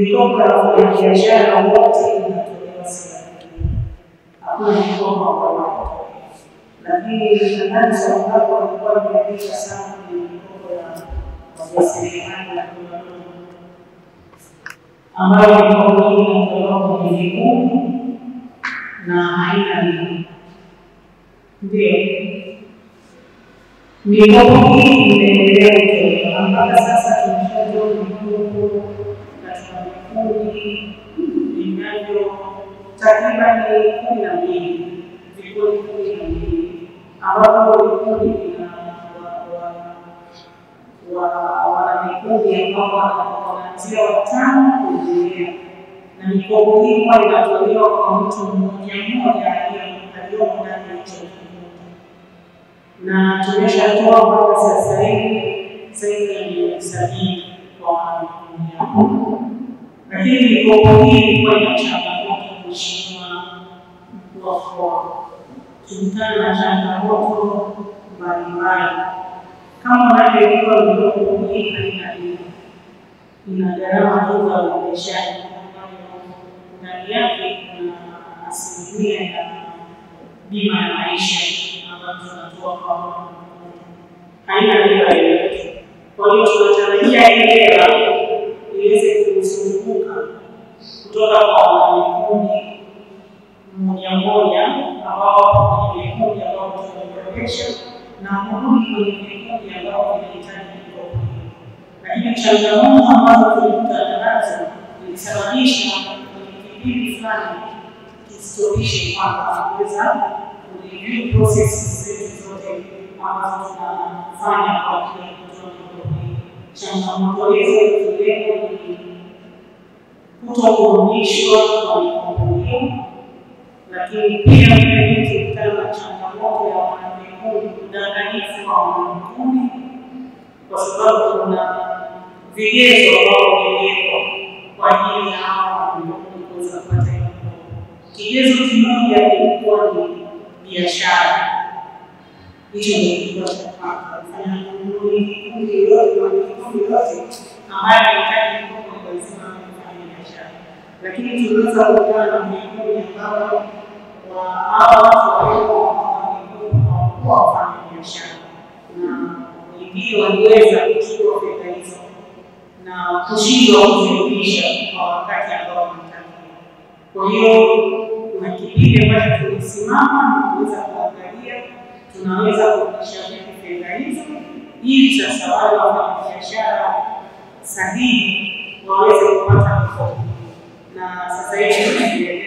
mikopo ya biashara wote inatolewa serikali. Hakuna mikopo kwa lakini nadhani sababu walikuwa wamepita sana kwenye mikopo ya wajasiriamali na wadogo, ambayo mikopo hii inatolewa kwenye vikundi na haina riba. Ndio mikopo hii imeendelea kutolewa mpaka sasa. Tumeshatoa mikopo katika vikundi vinavyo takriban 12 vikundi 12 ambapo vikundi wana vikundi ambao wanaanzia 5 kuendelea, na mikopo hii huwa inatolewa kwa mtu mmoja aliyomo ndani ya hicho kikundi, na tumeshatoa mpaka sasa hivi zaidi ya milioni 70 kwa vikundi hao. Lakini mikopo hii ilikuwa ina changamoto. Mheshimiwa Mkuu wa Mkoa, tulikutana na changamoto mbalimbali kama unavyoelewa. Mikopo hii haina riba, ina gharama tu za uendeshaji ambayo ndani yake kuna asilimia ya bima ya maisha ambayo tunatoa kwa haina riba yoyote. Kwa hiyo tunatarajia hii hela iweze kuzunguka kutoka kwa vikundi mmoja ambao kwenye vikundi ambao tunaboresha na kurudi kwenye vikundi ambao vinahitaji mikopo. Lakini changamoto ambazo tulikutana nazo ilisababisha kwenye kipindi fulani kistopishe kwamba kuweza kureview processes zetu zote ambazo tunafanya kwa ajili ya kutoa mikopo hii. Changamoto hizo zikiwemo ni kutokurudishwa kwa mikopo hiyo, lakini pia tulikutana na changamoto ya wanavikundi udanganyifu wa wanavikundi, kwa sababu kuna vigezo ambavyo vimewekwa kwa ajili ya hao wanavikundi kuweza kupata mikopo. Kigezo kimoja kilikuwa ni biashara. Hicho ndio kilikuwa kufanya vikundi yote ambayo inahitaji mikopo lazima kufanya biashara. Lakini tunaweza kukutana na vikundi ambao hao watu walikuwa wafanya biashara na wengine waliweza kuchukua fedha hizo na kushindwa kuzirudisha kwa wakati ambao wanatakiwa. Kwa hiyo kuna kipindi ambacho tulisimama na kuweza kuangalia tunaweza kurudisha fedha hizo ili sasa wale wafanyabiashara sahihi waweze kupata mikopo. Na sasa hivi